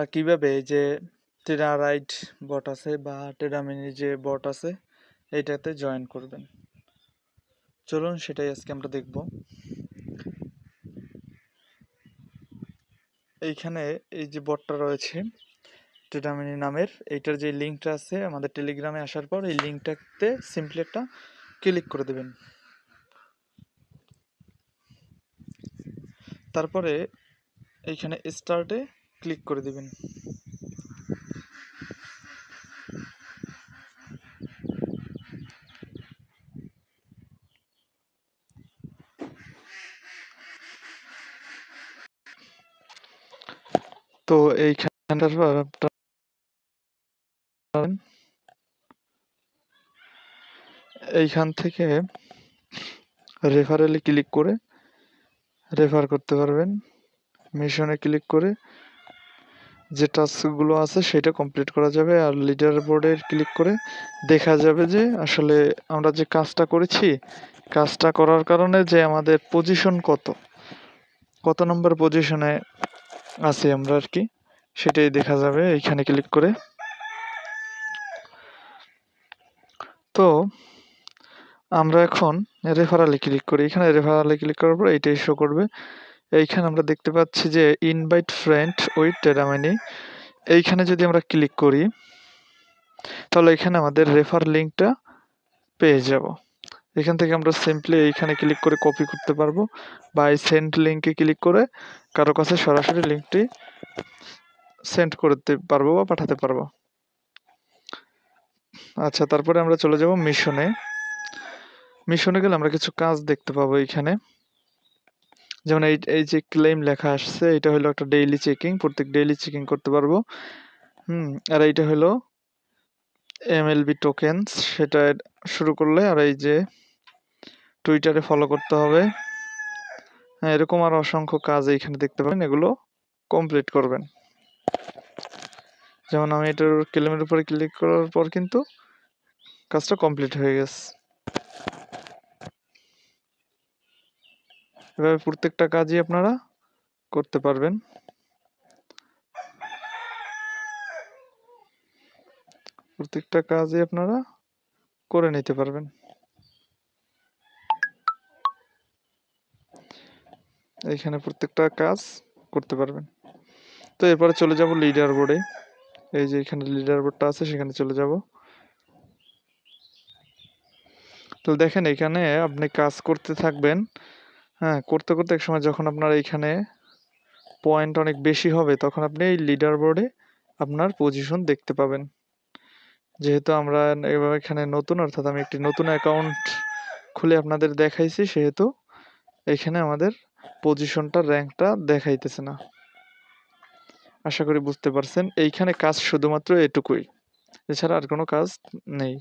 আপনারা কিভাবে এই যে টেরারাইট বট আছে বা টেরামিনি যে বট আছে এইটাতে জয়েন করবেন, চলুন সেটাই আজকে আমরা দেখব। এইখানে এই যে বটটা রয়েছে টেরামিনি নামের, এইটার যে লিঙ্কটা আছে আমাদের টেলিগ্রামে আসার পর এই লিঙ্কটাতে সিম্পলি একটা ক্লিক করে দেবেন। তারপরে এইখানে স্টার্টে ক্লিক করে দিবেন। তো এইখানটার পর এইখান থেকে রেফারেলে ক্লিক করে রেফার করতে পারবেন। মিশনে ক্লিক করে যে টাস্কগুলো আছে সেটা কমপ্লিট করা যাবে। আর লিডার বোর্ডে ক্লিক করে দেখা যাবে যে আসলে আমরা যে কাজটা করেছি, কাজটা করার কারণে যে আমাদের পজিশন কত নম্বর পজিশনে আছি আমরা আর কি, সেটাই দেখা যাবে এইখানে ক্লিক করে। তো আমরা এখন রেফারালে ক্লিক করি। এখানে রেফারালে ক্লিক করার পর এইটাই শো করবে। এইখানে আমরা দেখতে পাচ্ছি যে ইনভাইট ফ্রেন্ড উইথ টেরামিনি, এইখানে যদি আমরা ক্লিক করি তাহলে এখানে আমাদের রেফার লিঙ্কটা পেয়ে যাব। এখান থেকে আমরা সিম্পলি এইখানে ক্লিক করে কপি করতে পারবো বা এই সেন্ড লিঙ্কে ক্লিক করে কারো কাছে সরাসরি লিঙ্কটি সেন্ড করতে পারবো বা পাঠাতে পারবো। আচ্ছা, তারপরে আমরা চলে যাব মিশনে। মিশনে গেলে আমরা কিছু কাজ দেখতে পাবো এইখানে, যেমন এই যে ক্লেম লেখা আসছে, এটা হলো একটা ডেইলি চেকিং, প্রত্যেক ডেইলি চেকিং করতে পারবো। আর এইটা হলো এমএলবি টোকেনস, সেটা শুরু করলে। আর এই যে টুইটারে ফলো করতে হবে। হ্যাঁ, এরকম আর অসংখ্য কাজ এইখানে দেখতে পাবেন, এগুলো কমপ্লিট করবেন। যেমন আমি এটার ক্লেমের উপরে ক্লিক করার পর কিন্তু কাজটা কমপ্লিট হয়ে গেছে। এভাবে প্রত্যেকটা কাজই আপনারা করতে পারবেন। প্রত্যেকটা কাজই আপনারা করে নিতে পারবেন। এইখানে প্রত্যেকটা কাজ করতে পারবেন। তো এরপরে চলে যাব লিডার বোর্ডে। এই যে এখানে লিডার বোর্ডটা আছে, সেখানে চলে যাব। তো দেখেন এখানে আপনি কাজ করতে থাকবেন। হ্যাঁ, করতে করতে এক সময় যখন আপনার এইখানে পয়েন্ট অনেক বেশি হবে তখন আপনি এই লিডার বোর্ডে আপনার পজিশন দেখতে পাবেন। যেহেতু আমরা এভাবে এখানে নতুন, অর্থাৎ আমি একটি নতুন অ্যাকাউন্ট খুলে আপনাদের দেখাইছি, সেহেতু এখানে আমাদের পজিশনটা র্যাঙ্কটা দেখাইতেছে না। আশা করি বুঝতে পারছেন। এইখানে কাজ শুধুমাত্র এটুকুই, এছাড়া আর কোনো কাজ নেই।